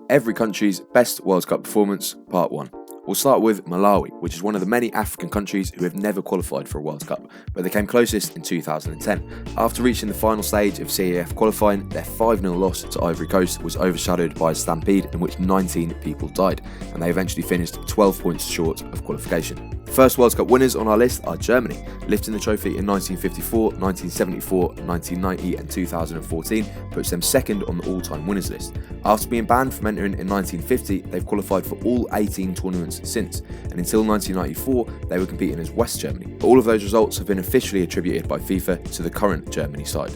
Every country's best World Cup performance, Part 1. We'll start with Malawi, which is one of the many African countries who have never qualified for a World Cup, but they came closest in 2010. After reaching the final stage of CAF qualifying, their 5-0 loss to Ivory Coast was overshadowed by a stampede in which 19 people died, and they eventually finished 12 points short of qualification. The first World Cup winners on our list are Germany, lifting the trophy in 1954, 1974, 1990 and 2014, puts them second on the all-time winners list. After being banned from entering in 1950, they've qualified for all 18 tournaments since, and until 1994 they were competing as West Germany. But all of those results have been officially attributed by FIFA to the current Germany side.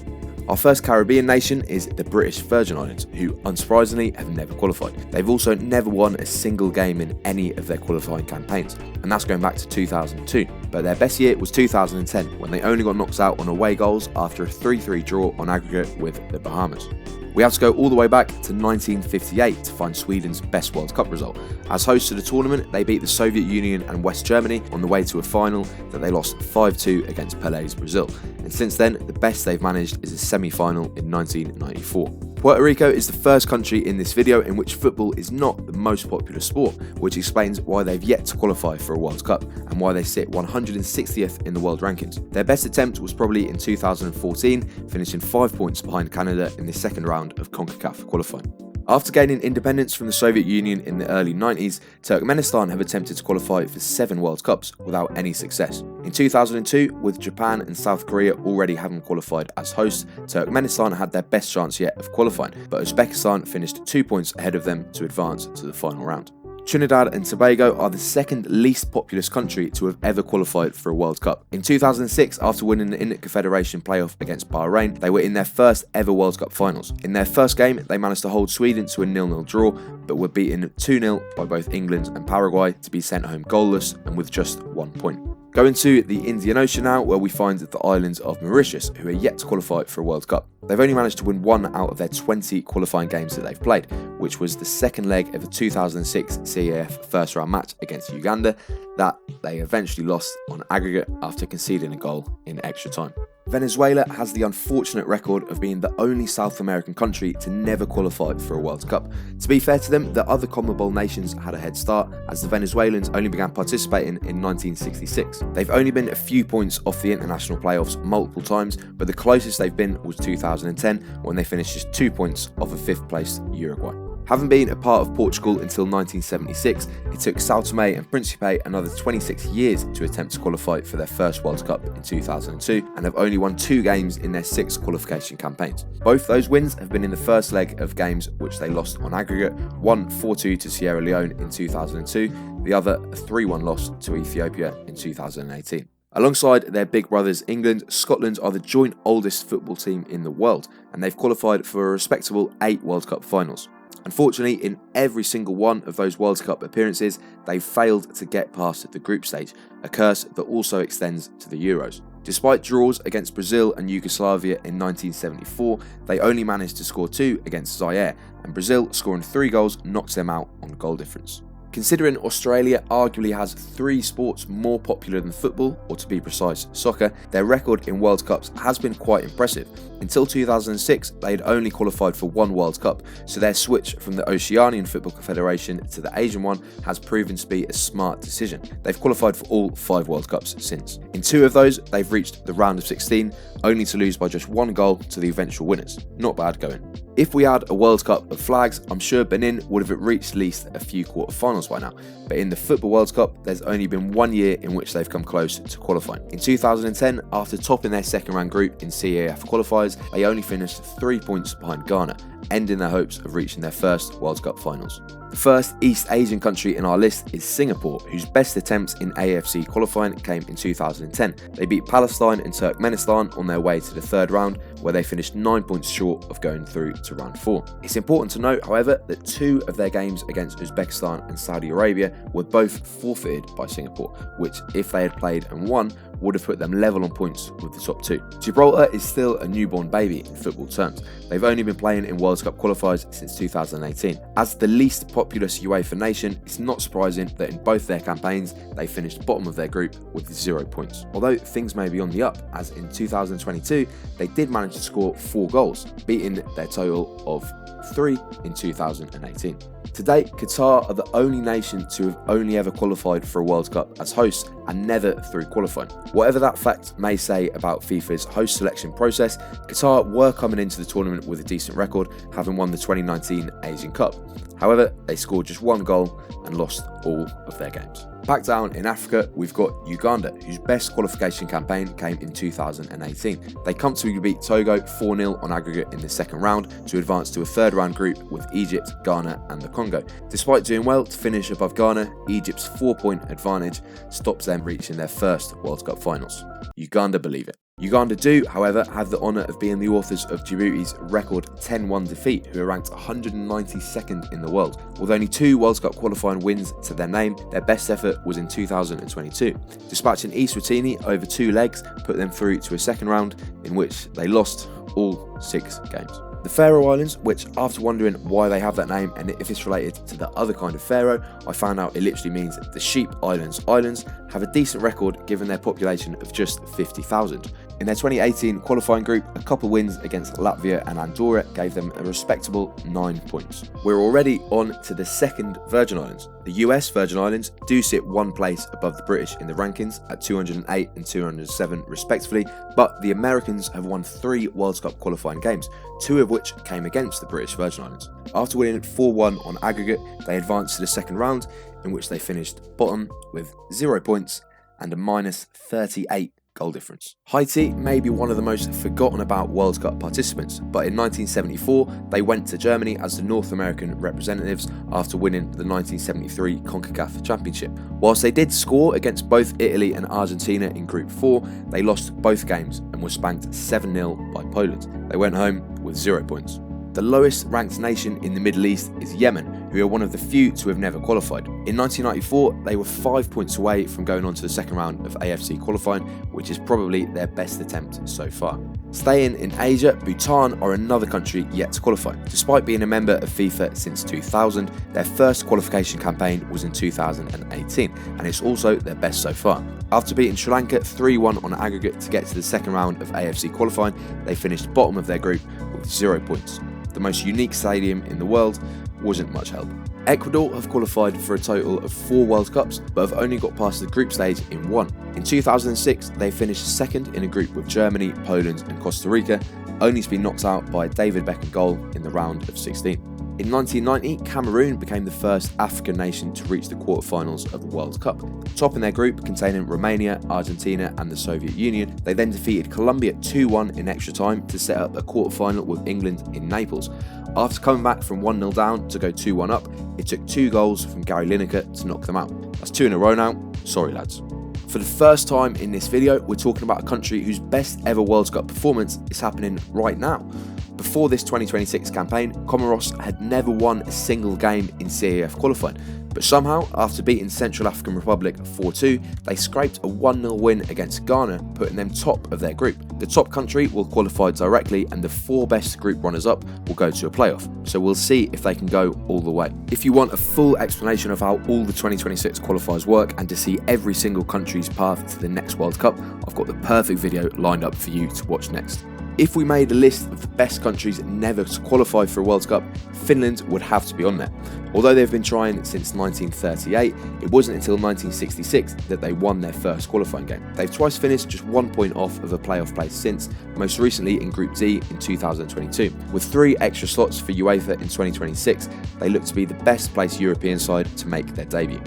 Our first Caribbean nation is the British Virgin Islands, who unsurprisingly have never qualified. They've also never won a single game in any of their qualifying campaigns, and that's going back to 2002. But their best year was 2010, when they only got knocked out on away goals after a 3-3 draw on aggregate with the Bahamas. We have to go all the way back to 1958 to find Sweden's best World Cup result. As hosts of the tournament, they beat the Soviet Union and West Germany on the way to a final that they lost 5-2 against Pelé's Brazil. And since then, the best they've managed is a semi-final in 1994. Puerto Rico is the first country in this video in which football is not the most popular sport, which explains why they've yet to qualify for a World Cup and why they sit 160th in the world rankings. Their best attempt was probably in 2014, finishing 5 points behind Canada in the second round of CONCACAF qualifying. After gaining independence from the Soviet Union in the early 90s, Turkmenistan have attempted to qualify for 7 World Cups without any success. In 2002, with Japan and South Korea already having qualified as hosts, Turkmenistan had their best chance yet of qualifying, but Uzbekistan finished 2 points ahead of them to advance to the final round. Trinidad and Tobago are the second least populous country to have ever qualified for a World Cup. In 2006, after winning the Interconfederation playoff against Bahrain, they were in their first ever World Cup finals. In their first game, they managed to hold Sweden to a 0-0 draw, but were beaten 2-0 by both England and Paraguay to be sent home goalless and with just 1 point. Going to the Indian Ocean now, where we find the islands of Mauritius, who are yet to qualify for a World Cup. They've only managed to win 1 out of their 20 qualifying games that they've played, which was the second leg of the 2006 CAF first round match against Uganda that they eventually lost on aggregate after conceding a goal in extra time. Venezuela has the unfortunate record of being the only South American country to never qualify for a World Cup. To be fair to them, the other CONMEBOL nations had a head start, as the Venezuelans only began participating in 1966. They've only been a few points off the international playoffs multiple times, but the closest they've been was 2010, when they finished just 2 points off a 5th place Uruguay. Having been a part of Portugal until 1976, it took São Tomé and Príncipe another 26 years to attempt to qualify for their first World Cup in 2002, and have only won 2 games in their 6 qualification campaigns. Both those wins have been in the first leg of games which they lost on aggregate, one 4-2 to Sierra Leone in 2002, the other a 3-1 loss to Ethiopia in 2018. Alongside their big brothers England, Scotland are the joint oldest football team in the world, and they've qualified for a respectable 8 World Cup finals. Unfortunately, in every single one of those World Cup appearances, they've failed to get past the group stage, a curse that also extends to the Euros. Despite draws against Brazil and Yugoslavia in 1974, they only managed to score 2 against Zaire, and Brazil scoring 3 goals knocks them out on goal difference. Considering Australia arguably has 3 sports more popular than football, or to be precise, soccer, their record in World Cups has been quite impressive. Until 2006, they had only qualified for 1 World Cup, so their switch from the Oceanian Football Confederation to the Asian one has proven to be a smart decision. They've qualified for all 5 World Cups since. In 2 of those, they've reached the round of 16, only to lose by just 1 goal to the eventual winners. Not bad going. If we had a World Cup of flags, I'm sure Benin would have reached at least a few quarterfinals by now, but in the Football World Cup, there's only been 1 year in which they've come close to qualifying. In 2010, after topping their second round group in CAF qualifiers, they only finished 3 points behind Ghana, ending their hopes of reaching their first World Cup finals. The first East Asian country in our list is Singapore, whose best attempts in AFC qualifying came in 2010. They beat Palestine and Turkmenistan on their way to the third round, where they finished 9 points short of going through to round 4. It's important to note, however, that 2 of their games against Uzbekistan and Saudi Arabia were both forfeited by Singapore, which, if they had played and won, would have put them level on points with the top 2. Gibraltar is still a newborn baby in football terms, They've only been playing in World Cup qualifiers since 2018. As the least populous UEFA nation, it's not surprising that in both their campaigns, they finished bottom of their group with 0 points. Although things may be on the up, as in 2022, they did manage to score 4 goals, beating their total of 3 in 2018. Today, Qatar are the only nation to have only ever qualified for a World Cup as hosts and never through qualifying. Whatever that fact may say about FIFA's host selection process, Qatar were coming into the tournament with a decent record, having won the 2019 Asian Cup. However, they scored just 1 goal and lost all of their games. Back down in Africa, we've got Uganda, whose best qualification campaign came in 2018. They comfortably beat Togo 4-0 on aggregate in the second round to advance to a third round group with Egypt, Ghana and the Congo. Despite doing well to finish above Ghana, Egypt's 4-point advantage stops them reaching their first World Cup finals. Uganda believe it. Uganda do, however, have the honour of being the authors of Djibouti's record 10-1 defeat, who are ranked 192nd in the world. With only 2 World Cup qualifying wins to their name, their best effort was in 2022. Dispatching Eswatini over 2 legs put them through to a second round in which they lost all 6 games. The Faroe Islands, which after wondering why they have that name and if it's related to the other kind of Pharaoh, I found out it literally means the Sheep Islands. Islands have a decent record given their population of just 50,000. In their 2018 qualifying group, a couple wins against Latvia and Andorra gave them a respectable 9 points. We're already on to the second Virgin Islands. The US Virgin Islands do sit 1 place above the British in the rankings at 208 and 207 respectively, but the Americans have won 3 World Cup qualifying games, 2 of which came against the British Virgin Islands. After winning 4-1 on aggregate, they advanced to the second round, in which they finished bottom with 0 points and a minus 38 goal difference. Haiti may be one of the most forgotten about World Cup participants, but in 1974 they went to Germany as the North American representatives after winning the 1973 CONCACAF Championship. Whilst they did score against both Italy and Argentina in Group 4, they lost both games and were spanked 7-0 by Poland. They went home with 0 points. The lowest ranked nation in the Middle East is Yemen, who are one of the few to have never qualified. In 1994, they were 5 points away from going on to the second round of AFC qualifying, which is probably their best attempt so far. Staying in Asia, Bhutan are another country yet to qualify. Despite being a member of FIFA since 2000, their first qualification campaign was in 2018, and it's also their best so far. After beating Sri Lanka 3-1 on aggregate to get to the second round of AFC qualifying, they finished bottom of their group with 0 points. The most unique stadium in the world wasn't much help. Ecuador have qualified for a total of 4 World Cups, but have only got past the group stage in 1. In 2006, they finished second in a group with Germany, Poland and Costa Rica, only to be knocked out by a David Beckham goal in the round of 16. In 1990, Cameroon became the first African nation to reach the quarterfinals of the World Cup. Topping their group, containing Romania, Argentina and the Soviet Union, they then defeated Colombia 2-1 in extra time to set up a quarterfinal with England in Naples. After coming back from 1-0 down to go 2-1 up, it took 2 goals from Gary Lineker to knock them out. That's 2 in a row now. Sorry lads. For the first time in this video, we're talking about a country whose best ever World Cup performance is happening right now. Before this 2026 campaign, Comoros had never won a single game in CAF qualifying, but somehow, after beating Central African Republic 4-2, they scraped a 1-0 win against Ghana, putting them top of their group. The top country will qualify directly and the 4 best group runners-up will go to a playoff, so we'll see if they can go all the way. If you want a full explanation of how all the 2026 qualifiers work and to see every single country's path to the next World Cup, I've got the perfect video lined up for you to watch next. If we made a list of the best countries never to qualify for a World Cup, Finland would have to be on there. Although they've been trying since 1938, it wasn't until 1966 that they won their first qualifying game. They've twice finished just 1 point off of a playoff place since, most recently in Group D in 2022. With 3 extra slots for UEFA in 2026, they look to be the best placed European side to make their debut.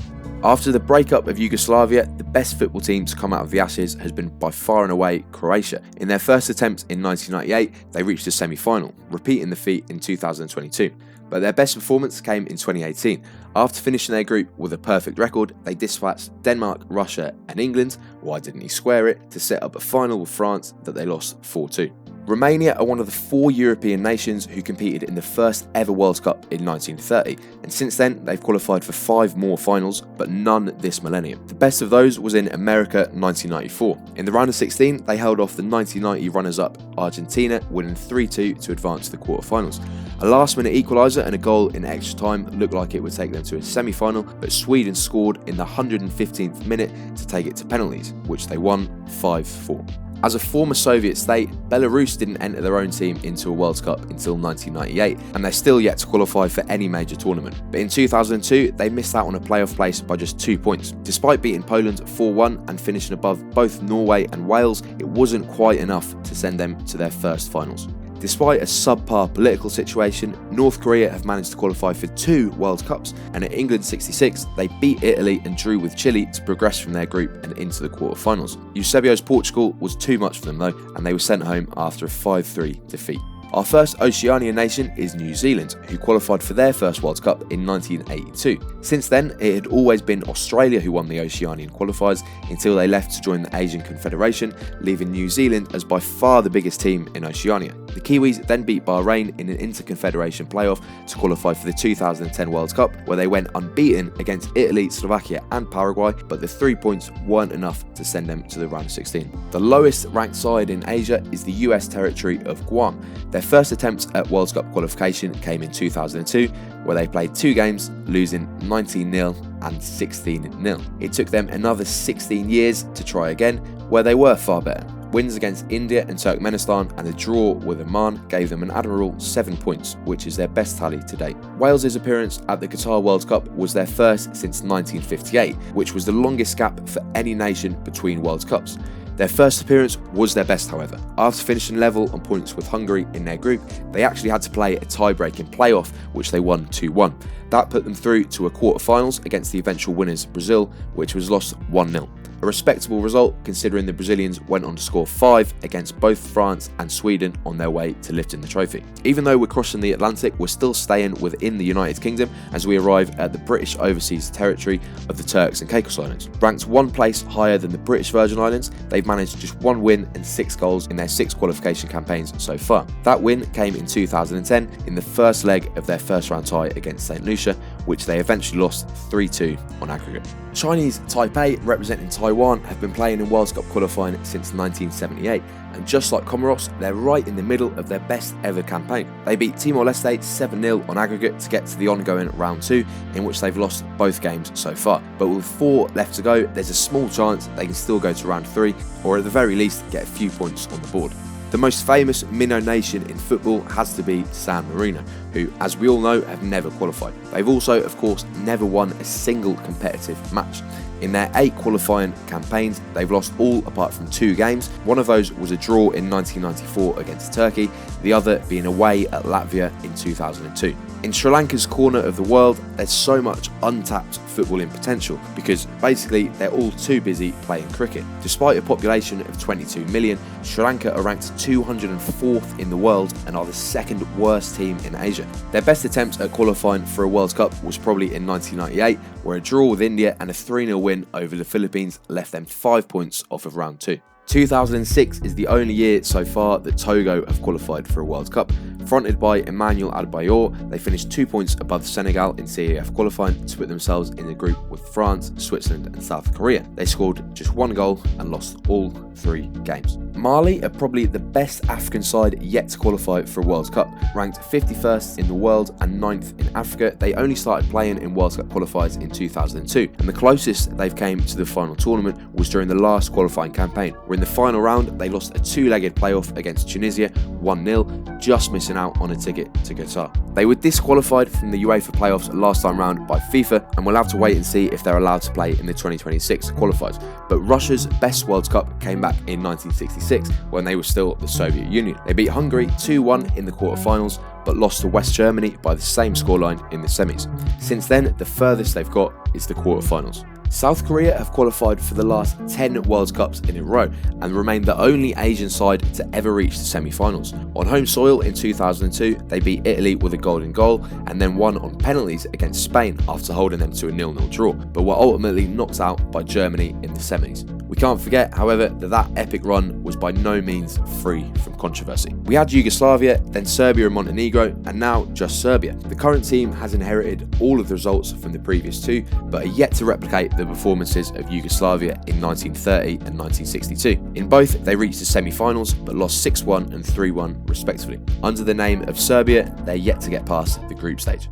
After the breakup of Yugoslavia, the best football team to come out of the Ashes has been by far and away Croatia. In their first attempt in 1998, they reached the semi-final, repeating the feat in 2022. But their best performance came in 2018. After finishing their group with a perfect record, they dispatched Denmark, Russia and England, why didn't he square it, to set up a final with France that they lost 4-2. Romania are one of the 4 European nations who competed in the first ever World Cup in 1930, and since then they've qualified for 5 more finals, but none this millennium. The best of those was in America 1994. In the round of 16, they held off the 1990 runners-up Argentina, winning 3-2 to advance to the quarterfinals. A last-minute equaliser and a goal in extra time looked like it would take them to a semi-final, but Sweden scored in the 115th minute to take it to penalties, which they won 5-4. As a former Soviet state, Belarus didn't enter their own team into a World Cup until 1998, and they're still yet to qualify for any major tournament. But in 2002, they missed out on a playoff place by just 2 points. Despite beating Poland 4-1 and finishing above both Norway and Wales, it wasn't quite enough to send them to their first finals. Despite a subpar political situation, North Korea have managed to qualify for 2 World Cups, and at England 66, they beat Italy and drew with Chile to progress from their group and into the quarterfinals. Eusebio's Portugal was too much for them though, and they were sent home after a 5-3 defeat. Our first Oceania nation is New Zealand, who qualified for their first World Cup in 1982. Since then, it had always been Australia who won the Oceanian qualifiers until they left to join the Asian Confederation, leaving New Zealand as by far the biggest team in Oceania. The Kiwis then beat Bahrain in an inter-confederation playoff to qualify for the 2010 World Cup, where they went unbeaten against Italy, Slovakia and Paraguay, but the 3 points weren't enough to send them to the round of 16. The lowest ranked side in Asia is the US territory of Guam. Their first attempt at World Cup qualification came in 2002, where they played 2 games, losing 19-0 and 16-0. It took them another 16 years to try again, where they were far better. Wins against India and Turkmenistan and a draw with Oman gave them an admirable 7 points, which is their best tally to date. Wales's appearance at the Qatar World Cup was their first since 1958, which was the longest gap for any nation between World Cups. Their first appearance was their best, however. After finishing level on points with Hungary in their group, they actually had to play a tie-breaking playoff, which they won 2-1. That put them through to a quarter-finals against the eventual winners, Brazil, which was lost 1-0. A respectable result considering the Brazilians went on to score 5 against both France and Sweden on their way to lifting the trophy. Even though we're crossing the Atlantic, we're still staying within the United Kingdom as we arrive at the British overseas territory of the Turks and Caicos Islands. Ranked 1 place higher than the British Virgin Islands, they've managed just 1 win and 6 goals in their 6 qualification campaigns so far. That win came in 2010 in the first leg of their first round tie against St. Lucia, which they eventually lost 3-2 on aggregate. Chinese Taipei, representing Taiwan, have been playing in World Cup qualifying since 1978, and just like Comoros, they're right in the middle of their best ever campaign. They beat Timor-Leste 7-0 on aggregate to get to the ongoing round 2, in which they've lost both games so far. But with 4 left to go, there's a small chance they can still go to round 3, or at the very least get a few points on the board. The most famous minnow nation in football has to be San Marino, who, as we all know, have never qualified. They've also, of course, never won a single competitive match. In their 8 qualifying campaigns, they've lost all apart from 2 games. One of those was a draw in 1994 against Turkey, the other being away at Latvia in 2002. In Sri Lanka's corner of the world, there's so much untapped footballing potential because basically they're all too busy playing cricket. Despite a population of 22 million, Sri Lanka are ranked 204th in the world and are the 2nd worst team in Asia. Their best attempt at qualifying for a World Cup was probably in 1998, where a draw with India and a 3-0 win over the Philippines left them 5 points off of round 2. 2006 is the only year so far that Togo have qualified for a World Cup. Fronted by Emmanuel Adebayor, they finished 2 points above Senegal in CAF qualifying to put themselves in the group with France, Switzerland and South Korea. They scored just 1 goal and lost all 3 games. Mali are probably the best African side yet to qualify for a World Cup. Ranked 51st in the world and 9th in Africa, they only started playing in World Cup qualifiers in 2002, and the closest they've came to the final tournament was during the last qualifying campaign, where in the final round they lost a 2-legged playoff against Tunisia 1-0, just missing out on a ticket to Qatar. They were disqualified from the UEFA playoffs last time round by FIFA, and we'll have to wait and see if they're allowed to play in the 2026 qualifiers. But Russia's best World Cup came back in 1966 when they were still the Soviet Union. They beat Hungary 2-1 in the quarterfinals, but lost to West Germany by the same scoreline in the semis. Since then, the furthest they've got is the quarterfinals. South Korea have qualified for the last 10 World Cups in a row and remain the only Asian side to ever reach the semi-finals. On home soil in 2002, they beat Italy with a golden goal and then won on penalties against Spain after holding them to a 0-0 draw, but were ultimately knocked out by Germany in the semis. We can't forget, however, that epic run was by no means free from controversy. We had Yugoslavia, then Serbia and Montenegro, and now just Serbia. The current team has inherited all of the results from the previous two, but are yet to replicate the performances of Yugoslavia in 1930 and 1962. In both, they reached the semi-finals, but lost 6-1 and 3-1 respectively. Under the name of Serbia, they're yet to get past the group stage.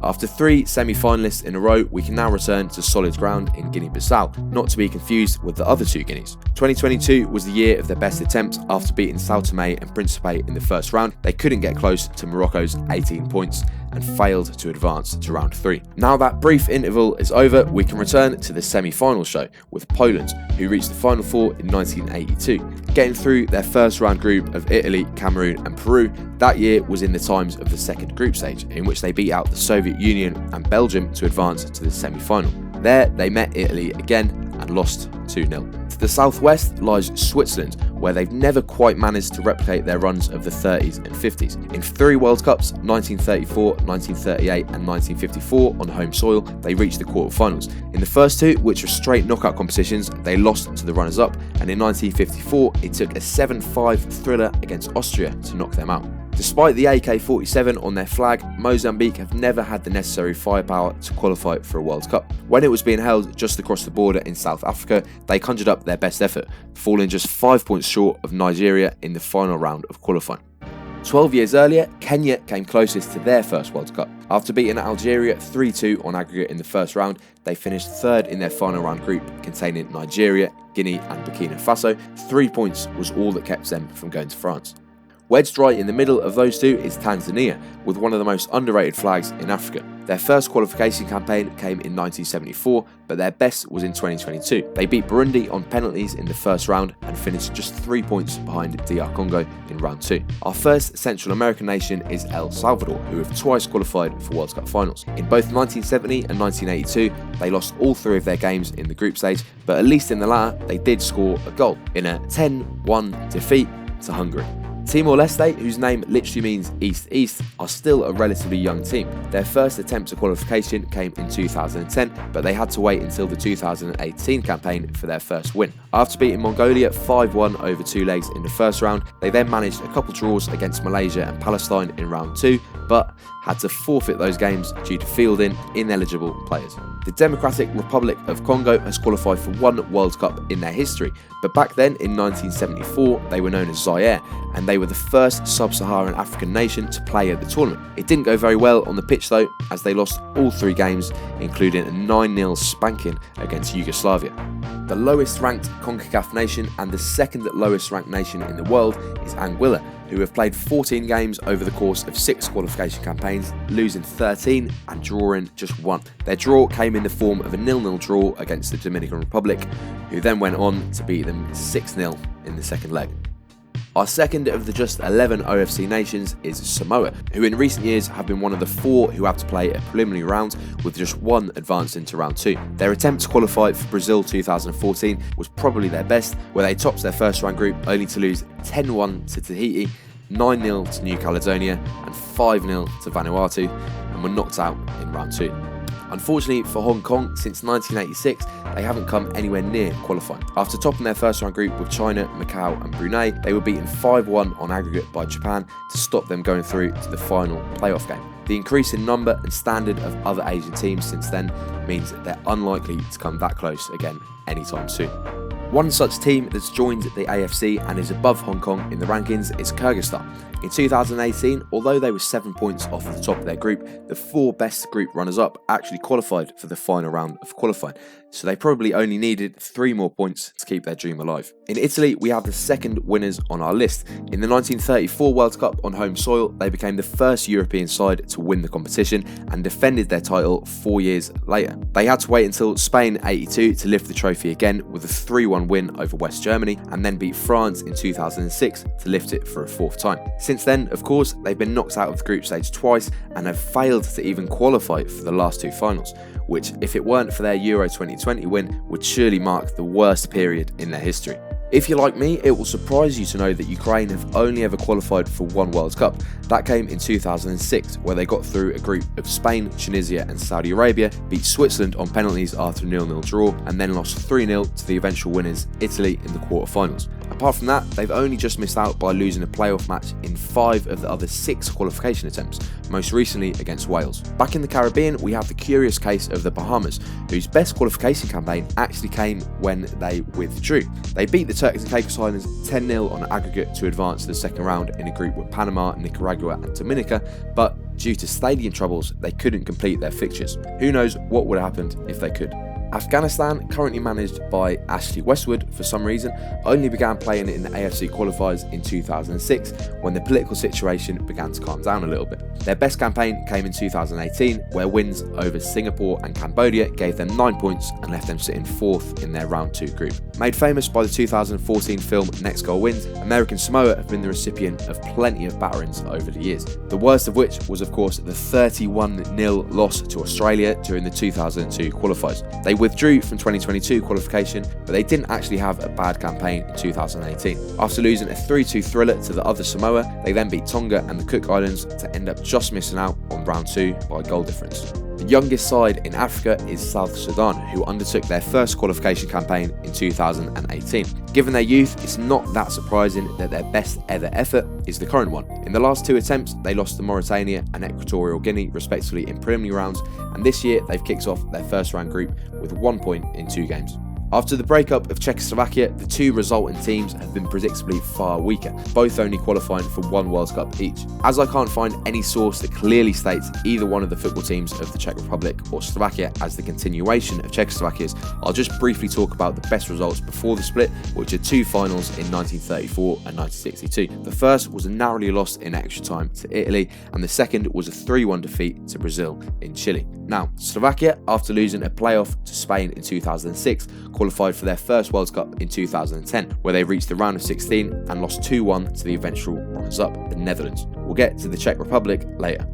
After 3 semi-finalists in a row, we can now return to solid ground in Guinea-Bissau, not to be confused with the other 2 Guineas. 2022 was the year of their best attempt after beating Sao Tome and Principe in the first round. They couldn't get close to Morocco's 18 points and failed to advance to round 3. Now that brief interval is over, we can return to the semi-final show with Poland, who reached the Final Four in 1982. Getting through their first round group of Italy, Cameroon and Peru, that year was in the times of the second group stage, in which they beat out the Soviet Union and Belgium to advance to the semi-final. There, they met Italy again and lost 2-0. To the southwest lies Switzerland, where they've never quite managed to replicate their runs of the 30s and 50s. In 3 World Cups, 1934, 1938 and 1954 on home soil, they reached the quarterfinals. In the first 2, which were straight knockout competitions, they lost to the runners-up, and in 1954 it took a 7-5 thriller against Austria to knock them out. Despite the AK-47 on their flag, Mozambique have never had the necessary firepower to qualify for a World Cup. When it was being held just across the border in South Africa, they conjured up their best effort, falling just 5 points short of Nigeria in the final round of qualifying. 12 years earlier, Kenya came closest to their first World Cup. After beating Algeria 3-2 on aggregate in the first round, they finished 3rd in their final round group containing Nigeria, Guinea and Burkina Faso. 3 points was all that kept them from going to France. Wedged right in the middle of those 2 is Tanzania, with one of the most underrated flags in Africa. Their first qualification campaign came in 1974, but their best was in 2022. They beat Burundi on penalties in the first round and finished just 3 points behind DR Congo in round 2. Our first Central American nation is El Salvador, who have twice qualified for World Cup finals. In both 1970 and 1982, they lost all 3 of their games in the group stage, but at least in the latter, they did score a goal in a 10-1 defeat to Hungary. Timor-Leste, whose name literally means East-East, are still a relatively young team. Their first attempt at qualification came in 2010, but they had to wait until the 2018 campaign for their first win. After beating Mongolia 5-1 over 2 legs in the first round, they then managed a couple draws against Malaysia and Palestine in round 2, but had to forfeit those games due to fielding ineligible players. The Democratic Republic of Congo has qualified for 1 World Cup in their history, but back then in 1974 they were known as Zaire, and they were the first sub-Saharan African nation to play at the tournament. It didn't go very well on the pitch though, as they lost all 3 games, including a 9-0 spanking against Yugoslavia. The lowest ranked CONCACAF nation and the second lowest ranked nation in the world is Anguilla, who have played 14 games over the course of 6 qualification campaigns, losing 13 and drawing just 1. Their draw came in the form of a 0-0 draw against the Dominican Republic, who then went on to beat them 6-0 in the second leg. Our second of the just 11 OFC nations is Samoa, who in recent years have been one of the 4 who have to play a preliminary round, with just 1 advancing to round 2. Their attempt to qualify for Brazil 2014 was probably their best, where they topped their first round group only to lose 10-1 to Tahiti, 9-0 to New Caledonia and 5-0 to Vanuatu, and were knocked out in round 2. Unfortunately for Hong Kong, since 1986, they haven't come anywhere near qualifying. After topping their first round group with China, Macau and Brunei, they were beaten 5-1 on aggregate by Japan to stop them going through to the final playoff game. The increase in number and standard of other Asian teams since then means that they're unlikely to come that close again anytime soon. One such team that's joined the AFC and is above Hong Kong in the rankings is Kyrgyzstan. In 2018, although they were 7 points off the top of their group, the 4 best group runners-up actually qualified for the final round of qualifying, so they probably only needed 3 more points to keep their dream alive. In Italy, we have the second winners on our list. In the 1934 World Cup on home soil, they became the first European side to win the competition and defended their title 4 years later. They had to wait until Spain 82 to lift the trophy again with a 3-1 win over West Germany, and then beat France in 2006 to lift it for a 4th time. Since then, of course, they've been knocked out of the group stage twice and have failed to even qualify for the last 2 finals, which, if it weren't for their Euro 2020 win, would surely mark the worst period in their history. If you're like me, it will surprise you to know that Ukraine have only ever qualified for one World Cup. That came in 2006, where they got through a group of Spain, Tunisia and Saudi Arabia, beat Switzerland on penalties after a 0-0 draw, and then lost 3-0 to the eventual winners, Italy, in the quarter-finals. Apart from that, they've only just missed out by losing a playoff match in 5 of the other 6 qualification attempts, most recently against Wales. Back in the Caribbean, we have the curious case of the Bahamas, whose best qualification campaign actually came when they withdrew. They beat the Turks and Caicos Islands 10-0 on aggregate to advance to the second round in a group with Panama, Nicaragua and Dominica, but due to stadium troubles, they couldn't complete their fixtures. Who knows what would have happened if they could. Afghanistan, currently managed by Ashley Westwood for some reason, only began playing in the AFC qualifiers in 2006 when the political situation began to calm down a little bit. Their best campaign came in 2018, where wins over Singapore and Cambodia gave them 9 points and left them sitting 4th in their round 2 group. Made famous by the 2014 film Next Goal Wins, American Samoa have been the recipient of plenty of batterings over the years. The worst of which was of course the 31-0 loss to Australia during the 2002 qualifiers. They withdrew from 2022 qualification, but they didn't actually have a bad campaign in 2018. After losing a 3-2 thriller to the other Samoa, they then beat Tonga and the Cook Islands to end up just missing out on round 2 by goal difference. The youngest side in Africa is South Sudan, who undertook their first qualification campaign in 2018. Given their youth, it's not that surprising that their best ever effort is the current one. In the last 2 attempts, they lost to Mauritania and Equatorial Guinea respectively in preliminary rounds, and this year they've kicked off their first round group with 1 point in 2 games. After the breakup of Czechoslovakia, the 2 resultant teams have been predictably far weaker, both only qualifying for 1 World Cup each. As I can't find any source that clearly states either one of the football teams of the Czech Republic or Slovakia as the continuation of Czechoslovakia's, I'll just briefly talk about the best results before the split, which are 2 finals in 1934 and 1962. The first was a narrowly lost in extra time to Italy, and the second was a 3-1 defeat to Brazil in Chile. Now, Slovakia, after losing a playoff to Spain in 2006, qualified for their first World Cup in 2010, where they reached the round of 16 and lost 2-1 to the eventual runners-up, the Netherlands. We'll get to the Czech Republic later.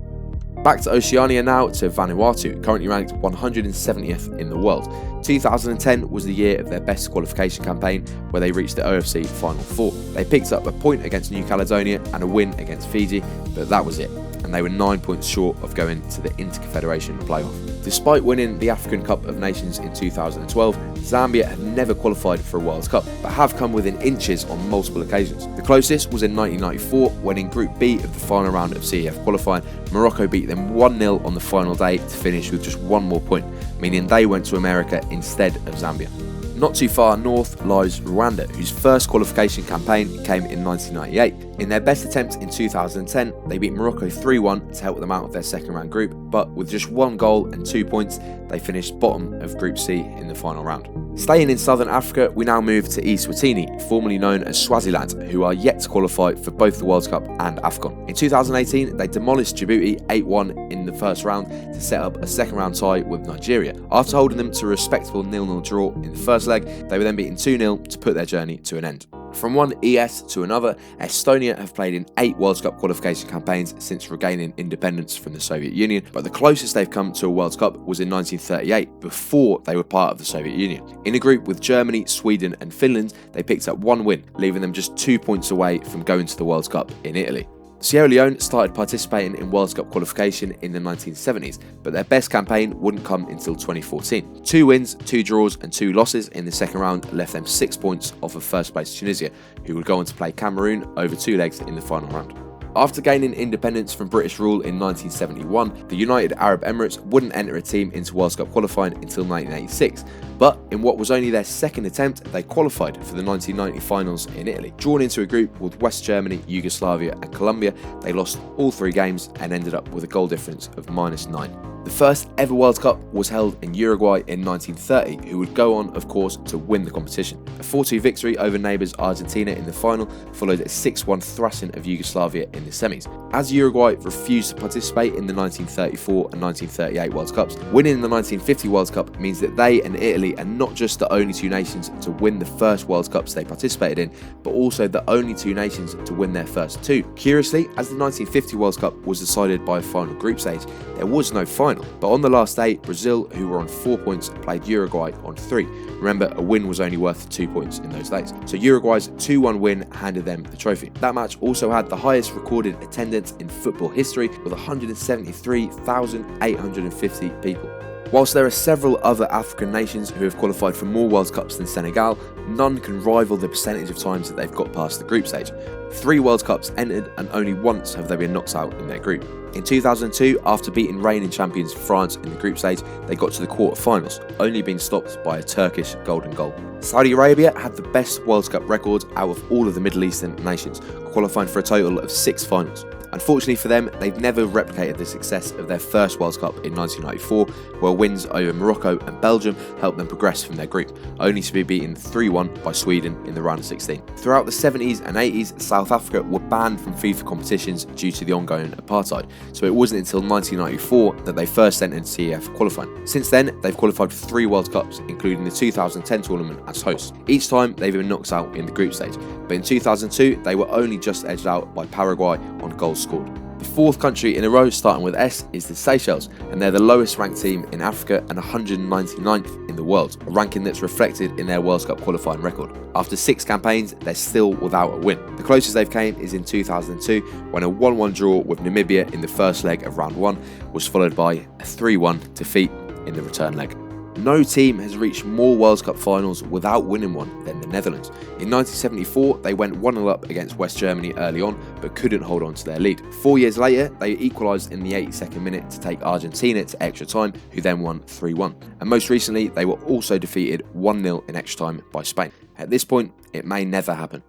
Back to Oceania now, to Vanuatu, currently ranked 170th in the world. 2010 was the year of their best qualification campaign, where they reached the OFC Final 4. They picked up a point against New Caledonia and a win against Fiji, but that was it, and they were 9 points short of going to the Interconfederation playoff. Despite winning the African Cup of Nations in 2012, Zambia have never qualified for a World Cup, but have come within inches on multiple occasions. The closest was in 1994, when in Group B of the final round of CEF qualifying, Morocco beat them 1-0 on the final day to finish with just 1 more point, meaning they went to America instead of Zambia. Not too far north lies Rwanda, whose first qualification campaign came in 1998. In their best attempt in 2010, they beat Morocco 3-1 to help them out of their second round group, but with just 1 goal and 2 points, they finished bottom of Group C in the final round. Staying in southern Africa, we now move to Eswatini, formerly known as Swaziland, who are yet to qualify for both the World Cup and AFCON. In 2018, they demolished Djibouti 8-1 in the first round to set up a second round tie with Nigeria. After holding them to a respectable 0-0 draw in the first leg, they were then beaten 2-0 to put their journey to an end. From one ES to another, Estonia have played in 8 World Cup qualification campaigns since regaining independence from the Soviet Union, but the closest they've come to a World Cup was in 1938, before they were part of the Soviet Union. In a group with Germany, Sweden and Finland, they picked up 1 win, leaving them just 2 points away from going to the World Cup in Italy. Sierra Leone started participating in World Cup qualification in the 1970s, but their best campaign wouldn't come until 2014. 2 wins, 2 draws and 2 losses in the second round left them 6 points off of first place Tunisia, who would go on to play Cameroon over 2 legs in the final round. After gaining independence from British rule in 1971, the United Arab Emirates wouldn't enter a team into World Cup qualifying until 1986, but in what was only their second attempt, they qualified for the 1990 finals in Italy. Drawn into a group with West Germany, Yugoslavia and Colombia, they lost all 3 games and ended up with a goal difference of -9. The first ever World Cup was held in Uruguay in 1930, who would go on, of course, to win the competition. A 4-2 victory over neighbours Argentina in the final followed a 6-1 thrashing of Yugoslavia in the semis. As Uruguay refused to participate in the 1934 and 1938 World Cups, winning the 1950 World Cup means that they and Italy are not just the only 2 nations to win the first World Cups they participated in, but also the only 2 nations to win their first 2. Curiously, as the 1950 World Cup was decided by a final group stage, there was no final. final. But on the last day, Brazil, who were on 4 points, played Uruguay on 3. Remember, a win was only worth 2 points in those days. So Uruguay's 2-1 win handed them the trophy. That match also had the highest recorded attendance in football history with 173,850 people. Whilst there are several other African nations who have qualified for more World Cups than Senegal, none can rival the percentage of times that they've got past the group stage. 3 World Cups entered and only once have they been knocked out in their group. In 2002, after beating reigning champions France in the group stage, they got to the quarter-finals, only being stopped by a Turkish golden goal. Saudi Arabia had the best World Cup record out of all of the Middle Eastern nations, qualifying for a total of 6 finals. Unfortunately for them, they've never replicated the success of their first World Cup in 1994, where wins over Morocco and Belgium helped them progress from their group, only to be beaten 3-1 by Sweden in the round of 16. Throughout the 70s and 80s, South Africa were banned from FIFA competitions due to the ongoing apartheid, so it wasn't until 1994 that they first entered CEF qualifying. Since then, they've qualified for 3 World Cups, including the 2010 tournament as hosts. Each time, they've been knocked out in the group stage, but in 2002, they were only just edged out by Paraguay on goals scored. The 4th country in a row starting with S is the Seychelles, and they're the lowest ranked team in Africa and 199th in the world, a ranking that's reflected in their World Cup qualifying record. After 6 campaigns, they're still without a win. The closest they've came is in 2002, when a 1-1 draw with Namibia in the first leg of round 1 was followed by a 3-1 defeat in the return leg. No team has reached more World Cup finals without winning one than the Netherlands. In 1974, they went 1-0 up against West Germany early on, but couldn't hold on to their lead. 4 years later, they equalised in the 82nd minute to take Argentina to extra time, who then won 3-1. And most recently, they were also defeated 1-0 in extra time by Spain. At this point, it may never happen.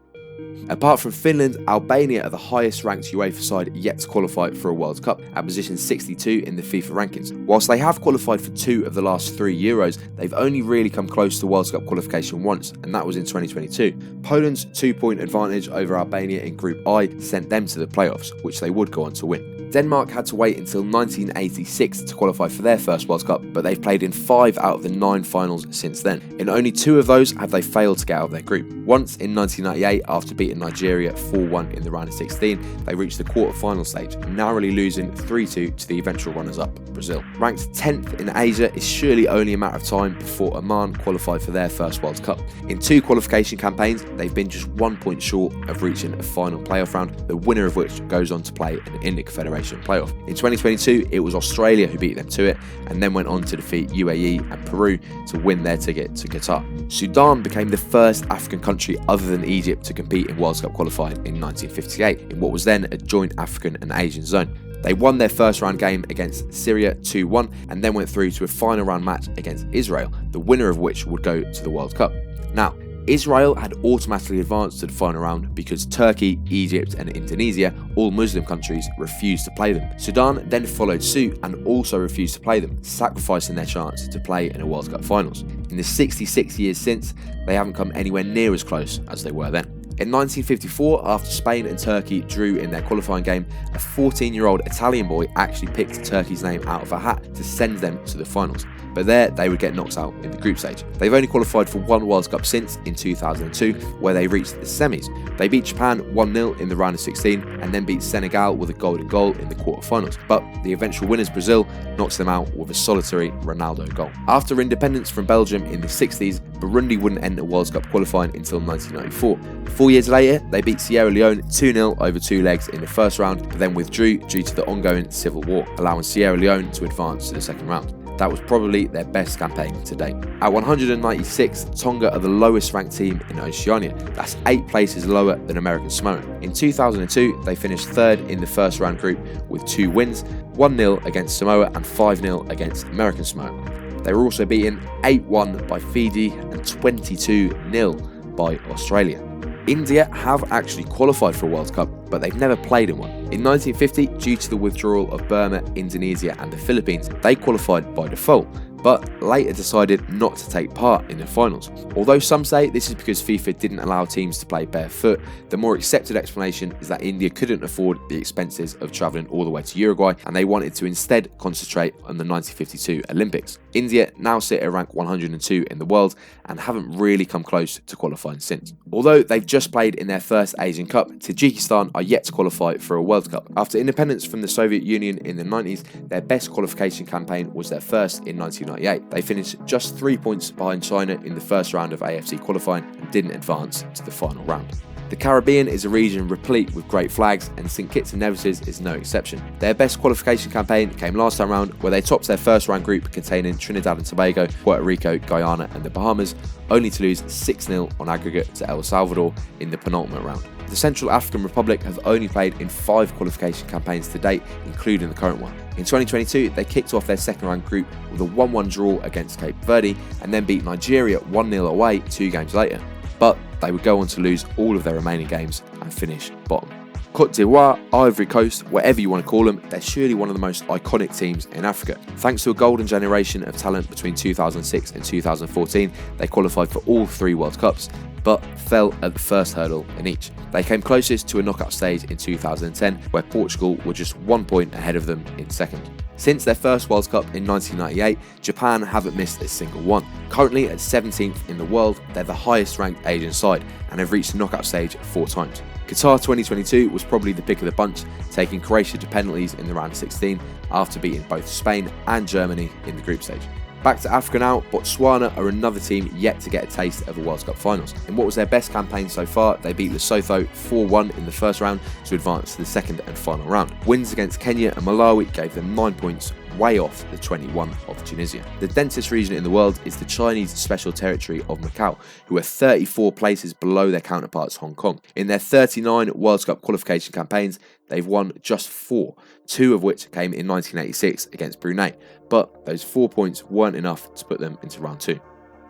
Apart from Finland, Albania are the highest ranked UEFA side yet to qualify for a World Cup, at position 62 in the FIFA rankings. Whilst they have qualified for 2 of the last 3 Euros, they've only really come close to World Cup qualification once, and that was in 2022. Poland's 2-point advantage over Albania in Group I sent them to the playoffs, which they would go on to win. Denmark had to wait until 1986 to qualify for their first World Cup, but they've played in 5 out of the 9 finals since then. In only 2 of those have they failed to get out of their group. Once in 1998, after beating Nigeria 4-1 in the round of 16, they reached the quarter-final stage, narrowly losing 3-2 to the eventual runners-up, Brazil. Ranked 10th in Asia, it's surely only a matter of time before Oman qualified for their first World Cup. In 2 qualification campaigns, they've been just 1 point short of reaching a final playoff round, the winner of which goes on to play an Indic Federation playoff. In 2022, it was Australia who beat them to it, and then went on to defeat UAE and Peru to win their ticket to Qatar. Sudan became the first African country other than Egypt to compete in World Cup qualifying in 1958, in what was then a joint African and Asian zone. They won their first round game against Syria 2-1, and then went through to a final round match against Israel, the winner of which would go to the World Cup. Now, Israel had automatically advanced to the final round because Turkey, Egypt and Indonesia, all Muslim countries, refused to play them. Sudan then followed suit and also refused to play them, sacrificing their chance to play in a World Cup finals. In the 66 years since, they haven't come anywhere near as close as they were then. In 1954, after Spain and Turkey drew in their qualifying game, a 14-year-old Italian boy actually picked Turkey's name out of a hat to send them to the finals. But there, they would get knocked out in the group stage. They've only qualified for 1 World Cup since, in 2002, where they reached the semis. They beat Japan 1-0 in the round of 16, and then beat Senegal with a golden goal in the quarterfinals. But the eventual winners, Brazil, knocks them out with a solitary Ronaldo goal. After independence from Belgium in the 60s, Burundi wouldn't enter World Cup qualifying until 1994. 4 years later, they beat Sierra Leone 2-0 over 2 legs in the first round, but then withdrew due to the ongoing civil war, allowing Sierra Leone to advance to the second round. That was probably their best campaign to date. At 196, Tonga are the lowest ranked team in Oceania. That's 8 places lower than American Samoa. In 2002, they finished 3rd in the first round group with 2 wins, 1-0 against Samoa and 5-0 against American Samoa. They were also beaten 8-1 by Fiji and 22-0 by Australia. India have actually qualified for a World Cup, but they've never played in one. In 1950, due to the withdrawal of Burma, Indonesia and the Philippines, they qualified by default, but later decided not to take part in the finals. Although some say this is because FIFA didn't allow teams to play barefoot, the more accepted explanation is that India couldn't afford the expenses of travelling all the way to Uruguay, and they wanted to instead concentrate on the 1952 Olympics. India now sit at rank 102 in the world and haven't really come close to qualifying since. Although they've just played in their first Asian Cup, Tajikistan are yet to qualify for a World Cup. After independence from the Soviet Union in the 90s, their best qualification campaign was their first in 1998. They finished just 3 points behind China in the first round of AFC qualifying and didn't advance to the final round. The Caribbean is a region replete with great flags, and St Kitts and Nevis is no exception. Their best qualification campaign came last time round, where they topped their first round group containing Trinidad and Tobago, Puerto Rico, Guyana and the Bahamas, only to lose 6-0 on aggregate to El Salvador in the penultimate round. The Central African Republic have only played in 5 qualification campaigns to date, including the current one. In 2022, they kicked off their second round group with a 1-1 draw against Cape Verde and then beat Nigeria 1-0 away 2 games later. But they would go on to lose all of their remaining games and finish bottom. Côte d'Ivoire, Ivory Coast, whatever you want to call them, they're surely one of the most iconic teams in Africa. Thanks to a golden generation of talent between 2006 and 2014, they qualified for all 3 World Cups, but fell at the first hurdle in each. They came closest to a knockout stage in 2010, where Portugal were just 1 point ahead of them in second. Since their first World Cup in 1998, Japan haven't missed a single one. Currently at 17th in the world, they're the highest ranked Asian side and have reached the knockout stage 4 times. Qatar 2022 was probably the pick of the bunch, taking Croatia to penalties in the round of 16 after beating both Spain and Germany in the group stage. Back to Africa now, Botswana are another team yet to get a taste of the World Cup finals. In what was their best campaign so far, they beat Lesotho 4-1 in the first round to advance to the second and final round. Wins against Kenya and Malawi gave them 9 points, way off the 21 of Tunisia. The densest region in the world is the Chinese special territory of Macau, who are 34 places below their counterparts Hong Kong. In their 39 World Cup qualification campaigns, they've won just 4, 2 of which came in 1986 against Brunei, but those 4 points weren't enough to put them into round 2.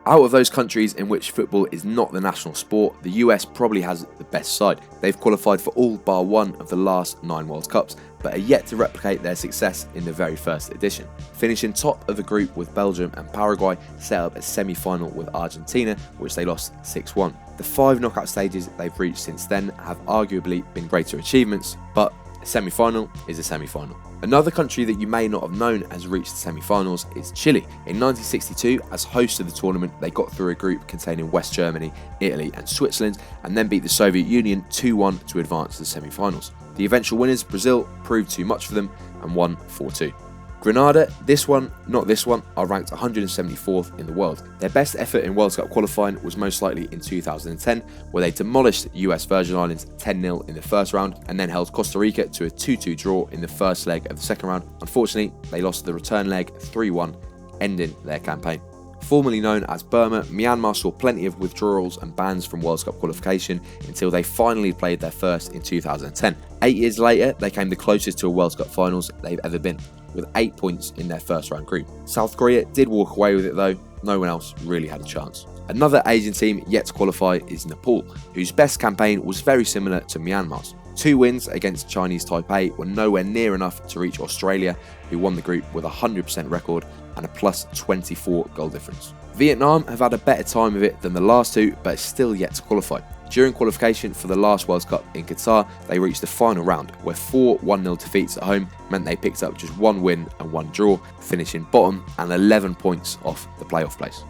Out of those countries in which football is not the national sport, the US probably has the best side. They've qualified for all bar 1 of the last 9 World Cups, but are yet to replicate their success in the very first edition. Finishing top of the group with Belgium and Paraguay, set up a semi-final with Argentina, which they lost 6-1. The 5 knockout stages they've reached since then have arguably been greater achievements, but a semi-final is a semi-final. Another country that you may not have known has reached the semi-finals is Chile. In 1962, as host of the tournament, they got through a group containing West Germany, Italy and Switzerland, and then beat the Soviet Union 2-1 to advance to the semi-finals. The eventual winners, Brazil, proved too much for them and won 4-2. Grenada, this one, not this one, are ranked 174th in the world. Their best effort in World Cup qualifying was most likely in 2010, where they demolished US Virgin Islands 10-0 in the first round and then held Costa Rica to a 2-2 draw in the first leg of the second round. Unfortunately, they lost the return leg 3-1, ending their campaign. Formerly known as Burma, Myanmar saw plenty of withdrawals and bans from World Cup qualification until they finally played their first in 2010. 8 years later, they came the closest to a World Cup finals they've ever been, with 8 points in their first round group. South Korea did walk away with it though, no one else really had a chance. Another Asian team yet to qualify is Nepal, whose best campaign was very similar to Myanmar's. 2 wins against Chinese Taipei were nowhere near enough to reach Australia, who won the group with a 100% record and a plus 24 goal difference. Vietnam have had a better time of it than the last 2, but are still yet to qualify. During qualification for the last World Cup in Qatar, they reached the final round, where 4 1-0 defeats at home meant they picked up just 1 win and 1 draw, finishing bottom and 11 points off the playoff place.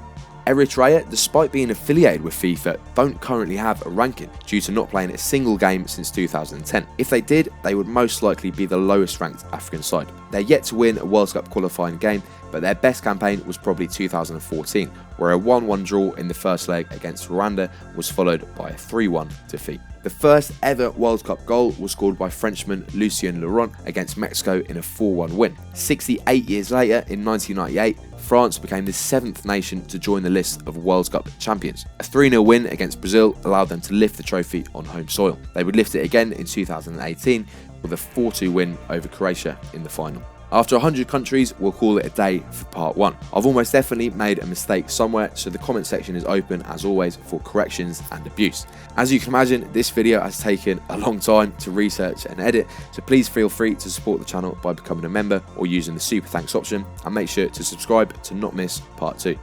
Eritrea, despite being affiliated with FIFA, don't currently have a ranking due to not playing a single game since 2010. If they did, they would most likely be the lowest ranked African side. They're yet to win a World Cup qualifying game, but their best campaign was probably 2014, where a 1-1 draw in the first leg against Rwanda was followed by a 3-1 defeat. The first ever World Cup goal was scored by Frenchman Lucien Laurent against Mexico in a 4-1 win. 68 years later, in 1998, France became the 7th nation to join the list of World Cup champions. A 3-0 win against Brazil allowed them to lift the trophy on home soil. They would lift it again in 2018 with a 4-2 win over Croatia in the final. After 100 countries, we'll call it a day for part 1. I've almost definitely made a mistake somewhere, so the comment section is open as always for corrections and abuse. As you can imagine, this video has taken a long time to research and edit, so please feel free to support the channel by becoming a member or using the super thanks option, and make sure to subscribe to not miss part 2.